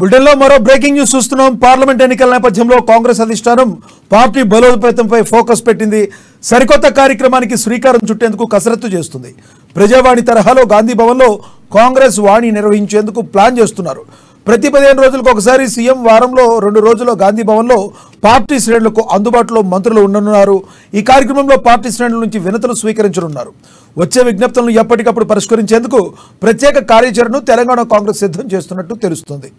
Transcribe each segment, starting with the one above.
బులెటిన్లో మరో breaking news చూస్తున్నాం. పార్లమెంట్ ఎన్నికల నేపథ్యంలో కాంగ్రెస్ అధిష్టానం పార్టీ బలోపేతంపై ఫోకస్ పెట్టింది. సరికొత్త కార్యక్రమానికి శ్రీకారం చుట్టేందుకు కసరత్తు చేస్తుంది. ప్రజావాణి తరహాలో గాంధీ భవన్లో కాంగ్రెస్ వాణి నిర్వహించేందుకు ప్లాన్ చేస్తున్నారు. ప్రతి 15 రోజులకు ఒకసారి సీఎం వారంలో 2 రోజుల్లో గాంధీ భవన్లో పార్టీ శ్రేణులకు అందుబాటులో మంత్రులు ఉండనున్నారు. ఈ కార్యక్రమంలో పార్టీ శ్రేణుల నుంచి వినతులు స్వీకరించనున్నారు. వచ్చే విజ్ఞప్తులను ఎప్పటికప్పుడు పరిష్కరించేందుకు ప్రత్యేక కార్యాచరణను తెలంగాణ కాంగ్రెస్ సిద్ధం చేస్తున్నట్టు తెలుస్తోంది.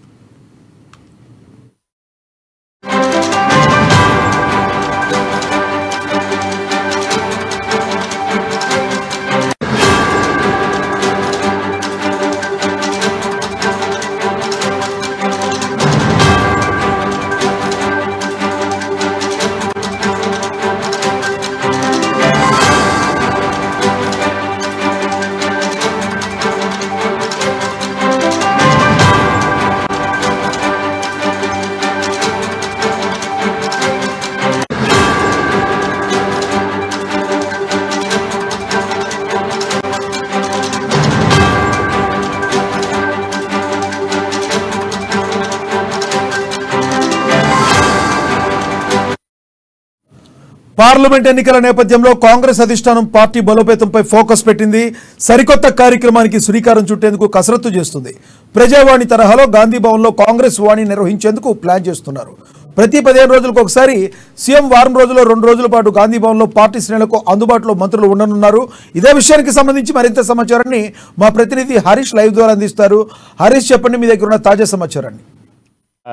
పార్లమెంట్ ఎన్నికల నేపథ్యంలో కాంగ్రెస్ అధిష్టానం పార్టీ బలోపేతంపై ఫోకస్ పెట్టింది. సరికొత్త కార్యక్రమానికి శ్రీకారం చుట్టేందుకు కసరత్తు చేస్తుంది. ప్రజావాణి తరహాలో గాంధీ భవన్లో కాంగ్రెస్ వాణి నిర్వహించేందుకు ప్లాన్ చేస్తున్నారు. ప్రతి 15 రోజులకు ఒకసారి సీఎం వారం రోజుల్లో 2 రోజుల పాటు గాంధీ భవన్లో పార్టీ శ్రేణులకు అందుబాటులో మంత్రులు ఉండనున్నారు. ఇదే విషయానికి సంబంధించి మరింత సమాచారాన్ని మా ప్రతినిధి హరీష్ లైవ్ ద్వారా అందిస్తారు. హరీష్, చెప్పండి, మీ దగ్గర ఉన్న తాజా సమాచారాన్ని.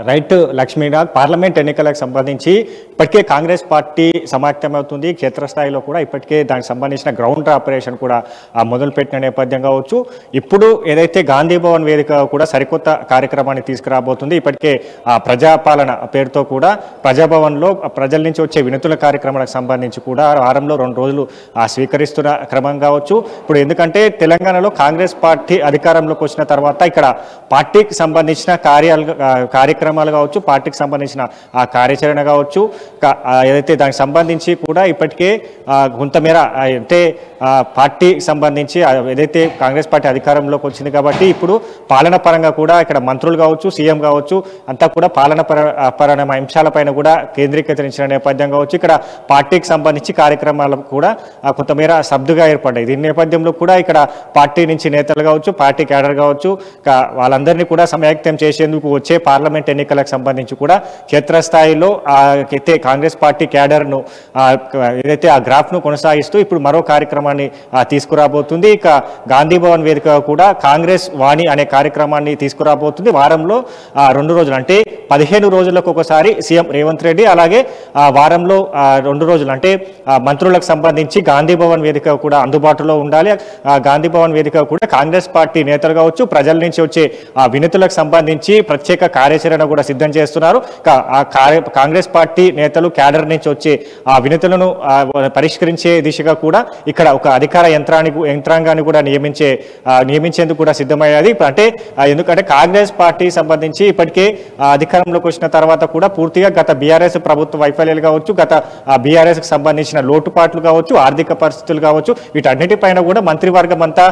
రైట్ లక్ష్మీనాథ్, పార్లమెంట్ ఎన్నికలకు సంబంధించి ఇప్పటికే కాంగ్రెస్ పార్టీ సమాఖ్యమవుతుంది. క్షేత్రస్థాయిలో కూడా ఇప్పటికే దానికి సంబంధించిన గ్రౌండ్ ఆపరేషన్ కూడా మొదలుపెట్టిన నేపథ్యం కావచ్చు. ఇప్పుడు ఏదైతే గాంధీ భవన్ వేదిక కూడా సరికొత్త కార్యక్రమాన్ని తీసుకురాబోతుంది. ఇప్పటికే ప్రజాపాలన పేరుతో కూడా ప్రజాభవన్లో ప్రజల నుంచి వచ్చే వినతుల కార్యక్రమాలకు సంబంధించి కూడా వారంలో 2 రోజులు స్వీకరిస్తున్న క్రమం కావచ్చు. ఇప్పుడు ఎందుకంటే తెలంగాణలో కాంగ్రెస్ పార్టీ అధికారంలోకి వచ్చిన తర్వాత ఇక్కడ పార్టీకి సంబంధించిన కార్యక్రమాలు కావచ్చు, పార్టీకి సంబంధించిన కార్యాచరణ కావచ్చు, ఏదైతే దానికి సంబంధించి కూడా ఇప్పటికే కొంతమేర అంటే పార్టీకి సంబంధించి ఏదైతే కాంగ్రెస్ పార్టీ అధికారంలోకి వచ్చింది కాబట్టి ఇప్పుడు పాలన పరంగా కూడా ఇక్కడ మంత్రులు కావచ్చు, సీఎం కావచ్చు, అంతా కూడా పాలన పరమైన అంశాలపైన కూడా కేంద్రీకరించిన నేపథ్యం కావచ్చు. ఇక్కడ పార్టీకి సంబంధించి కార్యక్రమాలకు కూడా కొంతమేర సబ్దుగా ఏర్పడ్డాయి. దీని నేపథ్యంలో కూడా ఇక్కడ పార్టీ నుంచి నేతలు కావచ్చు, పార్టీ క్యాడర్ కావచ్చు, వాళ్ళందరినీ కూడా సమాయత్తం చేసేందుకు వచ్చే పార్లమెంట్ ఎన్నికలకు సంబంధించి కూడా క్షేత్రస్థాయిలో అయితే కాంగ్రెస్ పార్టీ క్యాడర్ను ఏదైతే ఆ గ్రాఫ్ను కొనసాగిస్తూ ఇప్పుడు మరో కార్యక్రమాన్ని తీసుకురాబోతుంది. ఇక గాంధీ భవన్ వేదిక కూడా కాంగ్రెస్ వాణి అనే కార్యక్రమాన్ని తీసుకురాబోతుంది. వారంలో 2 రోజులు అంటే 15 రోజులకు ఒకసారి సీఎం రేవంత్ రెడ్డి, అలాగే వారంలో 2 రోజులు అంటే మంత్రులకు సంబంధించి గాంధీ భవన్ వేదిక కూడా అందుబాటులో ఉండాలి. గాంధీ భవన్ వేదిక కూడా కాంగ్రెస్ పార్టీ నేతలు కావచ్చు, ప్రజల నుంచి వచ్చే వినతులకు సంబంధించి ప్రత్యేక కార్యాచరణ కూడా సిద్ధం చేస్తున్నారు. కాంగ్రెస్ పార్టీ నేతలు క్యాడర్ నుంచి వచ్చే ఆ వినతులను పరిష్కరించే దిశగా కూడా ఇక్కడ ఒక అధికార యంత్రాంగాన్ని కూడా నియమించేందుకు కూడా సిద్ధమయ్యేది. అంటే ఎందుకంటే కాంగ్రెస్ పార్టీ సంబంధించి ఇప్పటికే అధికారంలోకి వచ్చిన తర్వాత కూడా పూర్తిగా గత బీఆర్ఎస్ ప్రభుత్వ వైఫల్యాలు కావచ్చు, గత బీఆర్ఎస్ కి సంబంధించిన లోటుపాట్లు కావచ్చు, ఆర్థిక పరిస్థితులు కావచ్చు, వీటన్నిటిపైన కూడా మంత్రివర్గం అంతా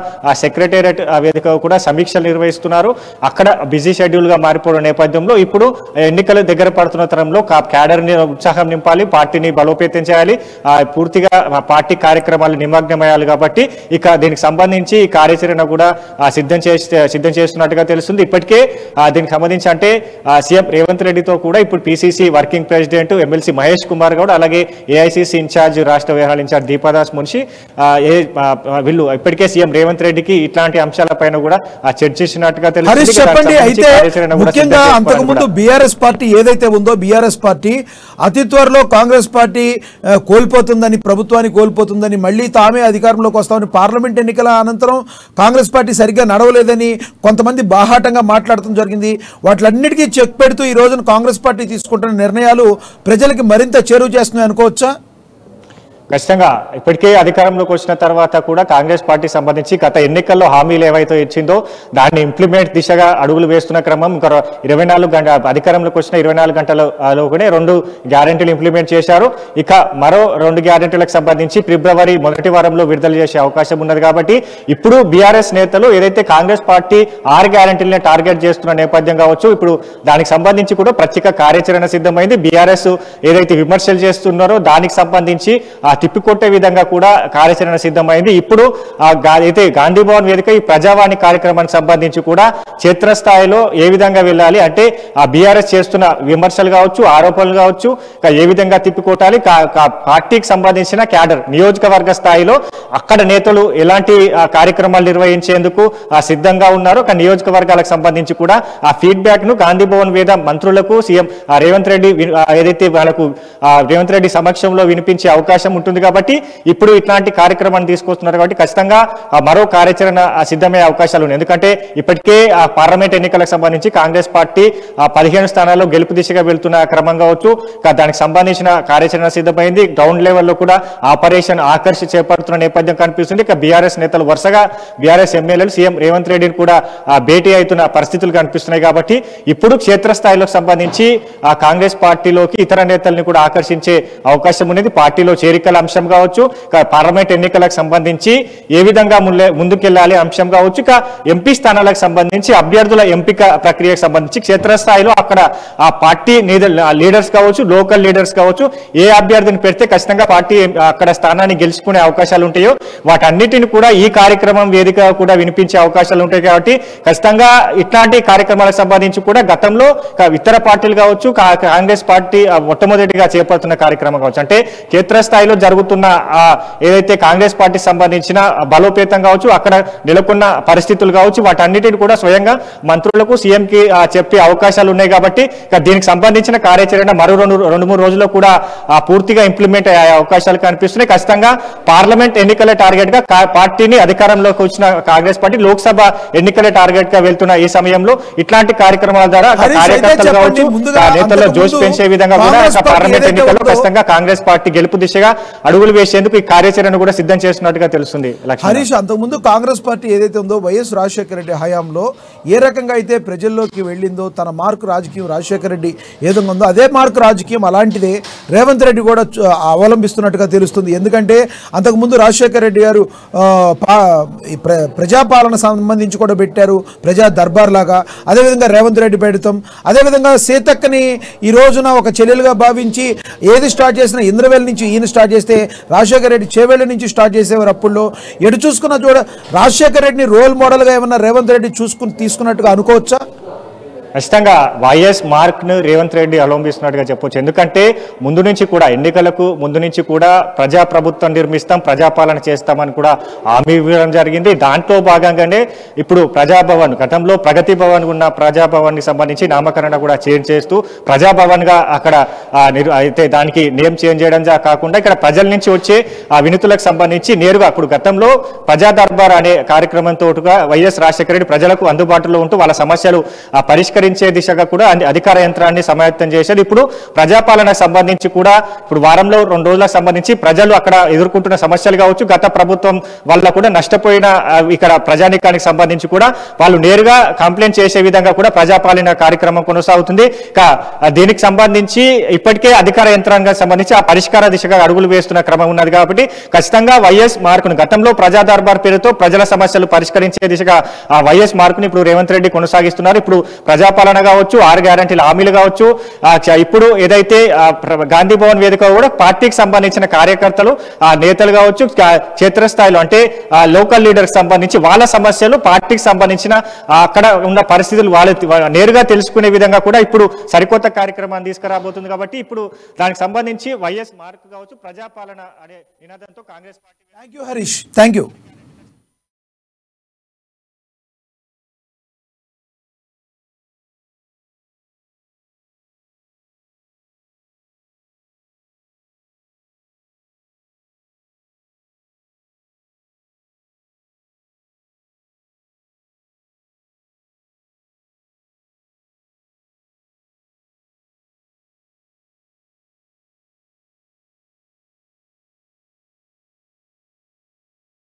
సెక్రటేరియట్ వేదిక కూడా సమీక్షలు నిర్వహిస్తున్నారు. అక్కడ బిజీ షెడ్యూల్ గా మారిపోవడం నేపథ్యంలో ఇప్పుడు ఎన్నికలు దగ్గర పడుతున్న తరంలో క్యాడర్ని ఉత్సాహం నింపాలి, పార్టీని బలోపేతం చేయాలి, పూర్తిగా పార్టీ కార్యక్రమాలు నిమగ్నమయ్యాలి. కాబట్టి ఇక దీనికి సంబంధించి ఈ కార్యాచరణ కూడా సిద్ధం చేస్తున్నట్టుగా తెలుస్తుంది. ఇప్పటికే దీనికి సంబంధించి అంటే సీఎం రేవంత్ రెడ్డితో కూడా ఇప్పుడు PCC working president MLC Mahesh Kumar Goud, అలాగే ఏఐసిసి ఇన్ఛార్జ్ రాష్ట్ర వ్యవహారాల ఇన్ఛార్జ్ దీపాదాస్ మున్షి వీళ్ళు ఇప్పటికే సీఎం రేవంత్ రెడ్డికి ఇట్లాంటి అంశాలపైన కూడా చర్చించినట్టుగా తెలుస్తుంది. ముఖ్యంగా అంతకుముందు బీఆర్ఎస్ పార్టీ ఏదైతే ఉందో బీఆర్ఎస్ పార్టీ అతి త్వరలో కాంగ్రెస్ పార్టీ కోల్పోతుందని, ప్రభుత్వాన్ని కోల్పోతుందని, మళ్ళీ తామే అధికారంలోకి వస్తామని, పార్లమెంట్ ఎన్నికల అనంతరం కాంగ్రెస్ పార్టీ సరిగ్గా నడవలేదని కొంతమంది బాహాటంగా మాట్లాడటం జరిగింది. వాటిలన్నిటికీ చెక్ పెడుతూ ఈ రోజున కాంగ్రెస్ పార్టీ తీసుకుంటున్న నిర్ణయాలు ప్రజలకి మరింత చేరువ చేస్తున్నాయి అనుకోవచ్చా? ఖచ్చితంగా ఇప్పటికే అధికారంలోకి వచ్చిన తర్వాత కూడా కాంగ్రెస్ పార్టీ సంబంధించి గత ఎన్నికల్లో హామీలు ఏవైతే ఇచ్చిందో దాన్ని ఇంప్లిమెంట్ దిశగా అడుగులు వేస్తున్న క్రమం ఇంకా 24 గంటల అధికారంలోకి వచ్చిన 24 గంటలలోనే 2 గ్యారెంటీలు ఇంప్లిమెంట్ చేశారు. ఇక మరో 2 గ్యారెంటీలకు సంబంధించి ఫిబ్రవరి మొదటి వారంలో విడుదల చేసే అవకాశం ఉన్నది. కాబట్టి ఇప్పుడు బీఆర్ఎస్ నేతలు ఏదైతే కాంగ్రెస్ పార్టీ 6 గ్యారెంటీలను టార్గెట్ చేస్తున్న నేపథ్యం కావచ్చు, ఇప్పుడు దానికి సంబంధించి కూడా ప్రత్యేక కార్యాచరణ సిద్ధమైంది. బీఆర్ఎస్ ఏదైతే విమర్శలు చేస్తున్నారో దానికి సంబంధించి తిప్పికొట్టే విధంగా కూడా కార్యాచరణ సిద్ధమైంది. ఇప్పుడు అయితే గాంధీ భవన్ వేదిక ఈ ప్రజావాణి కార్యక్రమానికి సంబంధించి కూడా క్షేత్రస్థాయిలో ఏ విధంగా వెళ్ళాలి అంటే ఆ బీఆర్ఎస్ చేస్తున్న విమర్శలు కావచ్చు, ఆరోపణలు కావచ్చు, ఏ విధంగా తిప్పికొట్టాలి, పార్టీకి సంబంధించిన క్యాడర్ నియోజకవర్గ స్థాయిలో అక్కడ నేతలు ఎలాంటి కార్యక్రమాలు నిర్వహించేందుకు సిద్ధంగా ఉన్నారు. నియోజకవర్గాలకు సంబంధించి కూడా ఆ ఫీడ్బ్యాక్ ను గాంధీ భవన్ వేద మంత్రులకు సీఎం రేవంత్ రెడ్డి ఏదైతే వాళ్ళకు రేవంత్ రెడ్డి సమక్షంలో వినిపించే అవకాశం ఉంటుంది. కాబట్టి ఇప్పుడు ఇట్లాంటి కార్యక్రమాన్ని తీసుకొస్తున్నారు. కాబట్టి ఖచ్చితంగా మరో కార్యాచరణ సిద్ధమయ్యే అవకాశాలు ఉన్నాయి. ఎందుకంటే ఇప్పటికే పార్లమెంట్ ఎన్నికలకు సంబంధించి కాంగ్రెస్ పార్టీ 15 స్థానాల్లో గెలుపు దిశగా వెళ్తున్న క్రమం కావచ్చు, దానికి సంబంధించిన కార్యాచరణ సిద్ధమైంది. గ్రౌండ్ లెవెల్లో కూడా ఆపరేషన్ ఆకర్షి చేపడుతున్న నేపథ్యం కనిపిస్తుంది. ఇక బీఆర్ఎస్ నేతలు వరుసగా బీఆర్ఎస్ ఎమ్మెల్యేలు సీఎం రేవంత్ రెడ్డిని కూడా భేటీ అవుతున్న పరిస్థితులు కనిపిస్తున్నాయి. కాబట్టి ఇప్పుడు క్షేత్రస్థాయిలో సంబంధించి కాంగ్రెస్ పార్టీలోకి ఇతర నేతల్ని కూడా ఆకర్షించే అవకాశం ఉన్నది. పార్టీలో చేరికల అంశం కావచ్చు, పార్లమెంట్ ఎన్నికలకు సంబంధించి ఏ విధంగా ముందుకెళ్లాలి అంశం కావచ్చు, ఇక ఎంపీ స్థానాలకు సంబంధించి అభ్యర్థుల ఎంపిక ప్రక్రియకు సంబంధించి క్షేత్రస్థాయిలో అక్కడ ఆ పార్టీ లీడర్స్ కావచ్చు, లోకల్ లీడర్స్ కావచ్చు, ఏ అభ్యర్థిని పెడితే ఖచ్చితంగా పార్టీ అక్కడ స్థానాన్ని గెలుచుకునే అవకాశాలు ఉంటాయో వాటన్నిటిని కూడా ఈ కార్యక్రమం వేదిక కూడా వినిపించే అవకాశాలు ఉంటాయి. కాబట్టి ఖచ్చితంగా ఇట్లాంటి కార్యక్రమాలకు సంబంధించి కూడా గతంలో ఇతర పార్టీలు కావచ్చు, కాంగ్రెస్ పార్టీ మొట్టమొదటిగా చేపడుతున్న కార్యక్రమం కావచ్చు, అంటే క్షేత్రస్థాయిలో జరుగుతున్న ఏదైతే కాంగ్రెస్ పార్టీ సంబంధించిన బలోపేతం కావచ్చు, అక్కడ నెలకొన్న పరిస్థితులు కావచ్చు, వాటన్నిటిని కూడా స్వయంగా మంత్రులకు సీఎం కి చెప్పే అవకాశాలు ఉన్నాయి. కాబట్టి దీనికి సంబంధించిన కార్యాచరణ మరో 2-3 రోజుల్లో కూడా పూర్తిగా ఇంప్లిమెంట్ అయ్యే అవకాశాలు కనిపిస్తున్నాయి. ఖచ్చితంగా పార్లమెంట్ ఎన్నికల టార్గెట్ గా పార్టీని అధికారంలోకి వచ్చిన కాంగ్రెస్ పార్టీ లోక్సభ ఎన్నికల టార్గెట్ గా వెళ్తున్న ఈ సమయంలో ఇట్లాంటి కార్యక్రమాల ద్వారా కార్యకర్తలు కావచ్చు, నేతల్లో జోష్ పెంచే విధంగా కూడా పార్లమెంట్ ఎన్నికల్లో ఖచ్చితంగా కాంగ్రెస్ పార్టీ గెలుపు దిశగా అడుగులు వేసేందుకు ఈ కార్యాచరణ కూడా సిద్ధం చేస్తున్నట్టుగా తెలుస్తుంది. హరీష్, అంతకుముందు కాంగ్రెస్ పార్టీ ఏదైతే ఉందో వైఎస్ రాజశేఖర రెడ్డి హయాంలో ఏ రకంగా అయితే ప్రజల్లోకి వెళ్ళిందో, తన మార్కు రాజకీయం రాజశేఖర రెడ్డి ఏదైనా ఉందో అదే మార్కు రాజకీయం అలాంటిదే రేవంత్ రెడ్డి కూడా అవలంబిస్తున్నట్టుగా తెలుస్తుంది. ఎందుకంటే అంతకుముందు రాజశేఖర రెడ్డి గారు ప్రజాపాలన సంబంధించి కూడా పెట్టారు, ప్రజా దర్బార్ లాగా. అదేవిధంగా రేవంత్ రెడ్డి పెడతాం, అదేవిధంగా సీతక్కని ఈ రోజున ఒక చెల్లెలుగా భావించి ఏది స్టార్ట్ చేసినా ఇంద్రవేల్ నుంచి ఈయన స్టార్ట్ చేస్తే రాజశేఖర రెడ్డి చేవేళ్ళ నుంచి స్టార్ట్ చేసేవారు. అప్పుల్లో ఎటు చూసుకున్న చూడ రాజశేఖర రెడ్డిని రోల్ మోడల్గా ఏమన్నా రేవంత్ రెడ్డి తీసుకున్నట్టుగా అనుకోవచ్చా? ఖచ్చితంగా వైఎస్ మార్క్ ను రేవంత్ రెడ్డి అవలంబిస్తున్నట్టుగా చెప్పొచ్చు. ఎందుకంటే ముందు నుంచి కూడా ఎన్నికలకు ముందు నుంచి కూడా ప్రజాప్రభుత్వం నిర్మిస్తాం, ప్రజాపాలన చేస్తామని కూడా హామీ ఇవ్వడం జరిగింది. దాంట్లో భాగంగానే ఇప్పుడు ప్రజాభవన్, గతంలో ప్రగతి భవన్ ఉన్న ప్రజాభవన్ కి సంబంధించి నామకరణ కూడా చేంజ్ చేస్తూ ప్రజాభవన్ గా అక్కడ అయితే దానికి నేమ్ చేంజ్ చేయడం కాకుండా ఇక్కడ ప్రజల నుంచి వచ్చే ఆ వినతులకు సంబంధించి నేరుగా ఇప్పుడు గతంలో ప్రజా దర్బార్ అనే కార్యక్రమంతో వైఎస్ రాజశేఖర రెడ్డి ప్రజలకు అందుబాటులో ఉంటూ వాళ్ళ సమస్యలు పరిష్కరించే దిశగా కూడా అధికార యంత్రాన్ని సమాయత్తం చేశారు. ఇప్పుడు ప్రజాపాలనకు సంబంధించి కూడా ఇప్పుడు వారంలో 2 రోజులకు సంబంధించి ప్రజలు అక్కడ ఎదుర్కొంటున్న సమస్యలు కావచ్చు, గత ప్రభుత్వం వల్ల కూడా నష్టపోయిన ఇక్కడ ప్రజానీకానికి సంబంధించి కూడా వాళ్ళు నేరుగా కంప్లైంట్ చేసే విధంగా కూడా ప్రజాపాలన కార్యక్రమం కొనసాగుతుంది. దీనికి సంబంధించి ఇప్పటికే అధికార యంత్రాంగానికి సంబంధించి ఆ పరిష్కార దిశగా అడుగులు వేస్తున్న క్రమం ఉన్నది. కాబట్టి ఖచ్చితంగా వైఎస్ మార్కును గతంలో ప్రజా దర్బార్ పేరుతో ప్రజల సమస్యలు పరిష్కరించే దిశగా ఆ వైఎస్ మార్కుని ఇప్పుడు రేవంత్ రెడ్డి కొనసాగిస్తున్నారు. ఇప్పుడు ప్రజాపాలన కావచ్చు, 6 గ్యారంటీల హామీలు కావచ్చు, ఇప్పుడు ఏదైతే గాంధీ భవన్ వేదిక కూడా పార్టీకి సంబంధించిన కార్యకర్తలు, నేతలు కావచ్చు, క్షేత్రస్థాయిలో అంటే లోకల్ లీడర్కి సంబంధించి వాళ్ళ సమస్యలు, పార్టీకి సంబంధించిన అక్కడ ఉన్న పరిస్థితులు వాళ్ళు నేరుగా తెలుసుకునే విధంగా కూడా ఇప్పుడు సరికొత్త కార్యక్రమాన్ని తీసుకురాబోతుంది. కాబట్టి ఇప్పుడు దానికి సంబంధించి వైఎస్ మార్క్ కావచ్చు, ప్రజాపాలన అనే నినాదంతో Congress party. Thank you Harish, thank you.